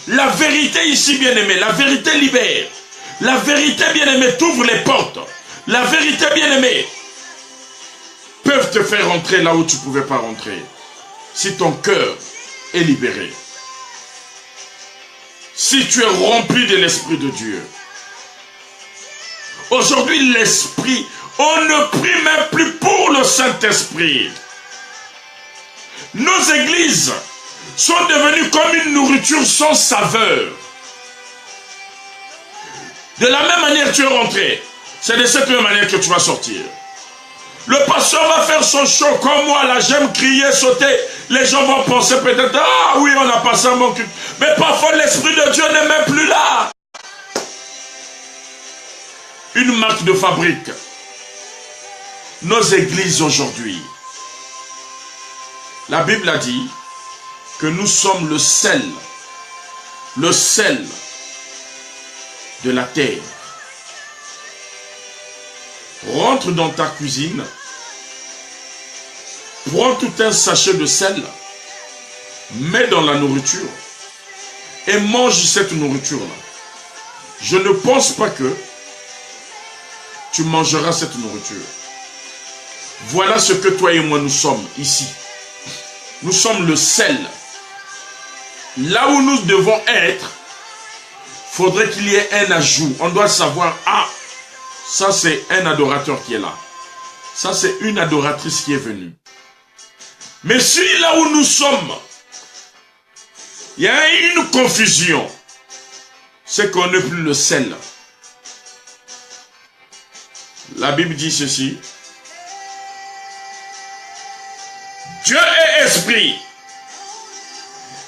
La vérité ici, bien-aimé, la vérité libère. La vérité, bien-aimé, t'ouvre les portes. La vérité, bien-aimé, peuvent te faire rentrer là où tu ne pouvais pas rentrer. Si ton cœur est libéré. Si tu es rempli de l'Esprit de Dieu. Aujourd'hui, l'Esprit, on ne prie même plus pour le Saint-Esprit. Nos églises sont devenues comme une nourriture sans saveur. De la même manière que tu es rentré, c'est de cette même manière que tu vas sortir. Le pasteur va faire son show comme moi, là j'aime crier, sauter. Les gens vont penser peut-être, ah oui, on a passé un bon culte. Mais parfois l'Esprit de Dieu n'est même plus là. Une marque de fabrique. Nos églises aujourd'hui. La Bible a dit que nous sommes le sel de la terre. Rentre dans ta cuisine, prends tout un sachet de sel, mets dans la nourriture et mange cette nourriture-là. Je ne pense pas que tu mangeras cette nourriture. Voilà ce que toi et moi nous sommes ici. Nous sommes le sel. Là où nous devons être, il faudrait qu'il y ait un ajout. On doit savoir, ah, ça c'est un adorateur qui est là. Ça c'est une adoratrice qui est venue. Mais si là où nous sommes, il y a une confusion, c'est qu'on n'est plus le sel. La Bible dit ceci. Dieu est esprit.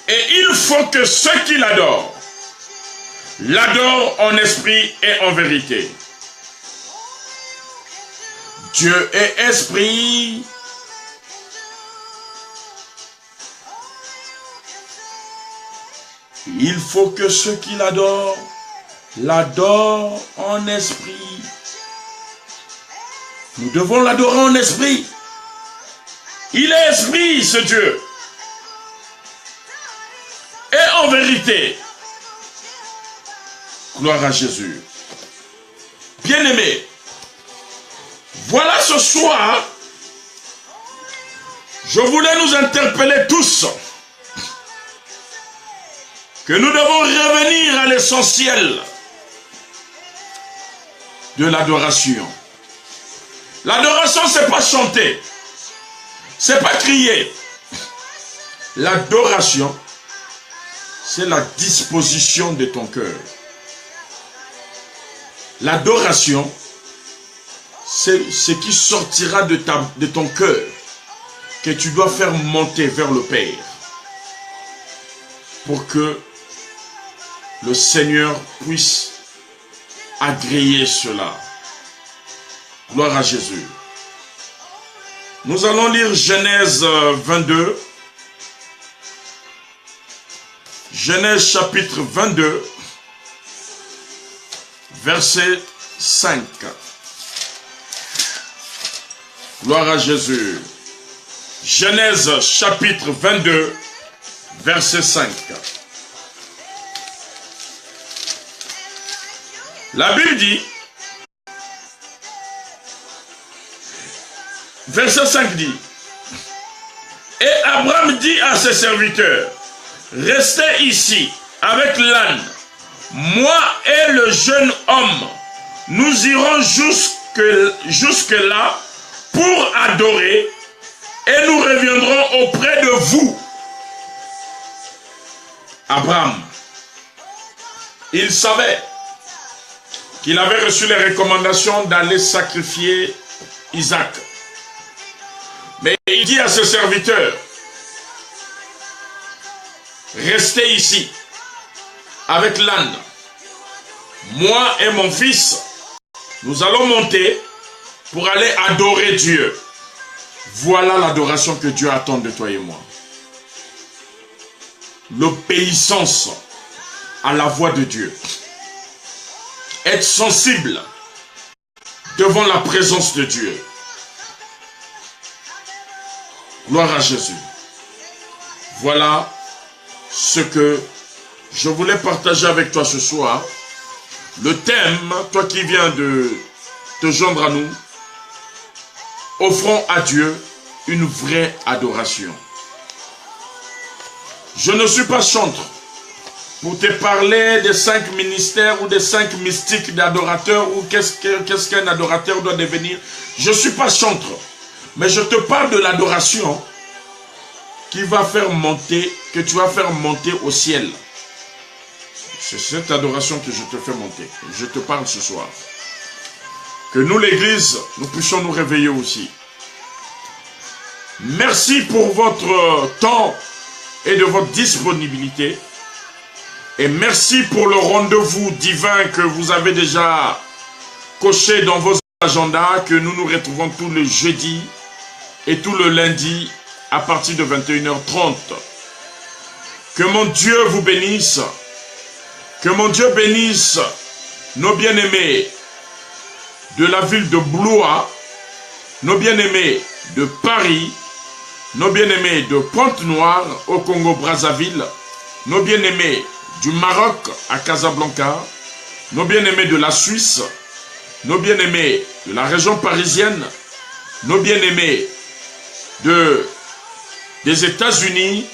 Et il faut que ceux qui l'adorent, l'adorent en esprit et en vérité. Dieu est esprit. Il faut que ceux qui l'adorent, l'adorent en esprit. Nous devons l'adorer en esprit. Il est esprit, ce Dieu. Et en vérité. Gloire à Jésus. Bien-aimés, voilà ce soir, je voulais nous interpeller tous que nous devons revenir à l'essentiel de l'adoration. L'adoration, c'est pas chanter, c'est pas crier. L'adoration, c'est la disposition de ton cœur. L'adoration, c'est ce qui sortira de ton cœur, que tu dois faire monter vers le Père, pour que le Seigneur puisse agréer cela. Gloire à Jésus. Nous allons lire Genèse 22. Genèse chapitre 22, verset 5. Gloire à Jésus. Genèse chapitre 22, verset 5. La Bible dit, verset 5 dit, et Abraham dit à ses serviteurs, restez ici avec l'âne, moi et le jeune homme, nous irons jusque là pour adorer et nous reviendrons auprès de vous. Abraham, il savait qu'il avait reçu les recommandations d'aller sacrifier Isaac. Mais il dit à ses serviteurs, restez ici avec l'âne. Moi et mon fils, nous allons monter pour aller adorer Dieu. Voilà l'adoration que Dieu attend de toi et moi. L'obéissance à la voix de Dieu. Être sensible devant la présence de Dieu. Gloire à Jésus. Voilà ce que je voulais partager avec toi ce soir. Le thème, toi qui viens de te joindre à nous, offrons à Dieu une vraie adoration. Je ne suis pas chantre pour te parler des 5 ministères ou des 5 mystiques d'adorateurs ou qu'est-ce qu'un adorateur doit devenir. Je ne suis pas chantre, mais je te parle de l'adoration qui va faire monter, que tu vas faire monter au ciel. C'est cette adoration que je te fais monter. Je te parle ce soir. Que nous, l'Église, nous puissions nous réveiller aussi. Merci pour votre temps et de votre disponibilité. Et merci pour le rendez-vous divin que vous avez déjà coché dans vos agendas, que nous nous retrouvons tous les jeudis et tout le lundi à partir de 21h30. Que mon Dieu vous bénisse. Que mon Dieu bénisse nos bien-aimés de la ville de Blois, nos bien-aimés de Paris, nos bien-aimés de Pointe-Noire au Congo-Brazzaville, nos bien-aimés du Maroc à Casablanca, nos bien-aimés de la Suisse, nos bien-aimés de la région parisienne, nos bien-aimés des États-Unis,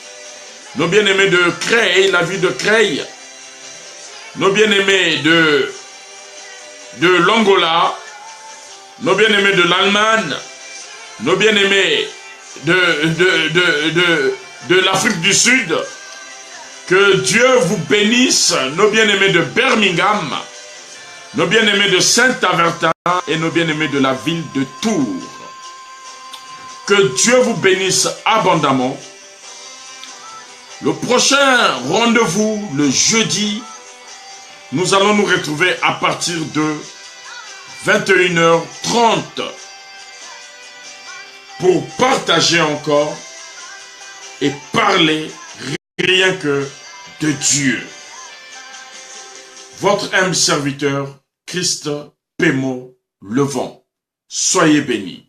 nos bien-aimés de Creil, la ville de Creil, nos bien-aimés de l'Angola, nos bien-aimés de l'Allemagne, nos bien-aimés de l'Afrique du Sud. Que Dieu vous bénisse, nos bien-aimés de Birmingham, nos bien-aimés de Saint-Avertin et nos bien-aimés de la ville de Tours. Que Dieu vous bénisse abondamment. Le prochain rendez-vous, le jeudi, nous allons nous retrouver à partir de 21h30 pour partager encore et parler rien que de Dieu. Votre humble serviteur, Christ Pémo Levant. Soyez bénis.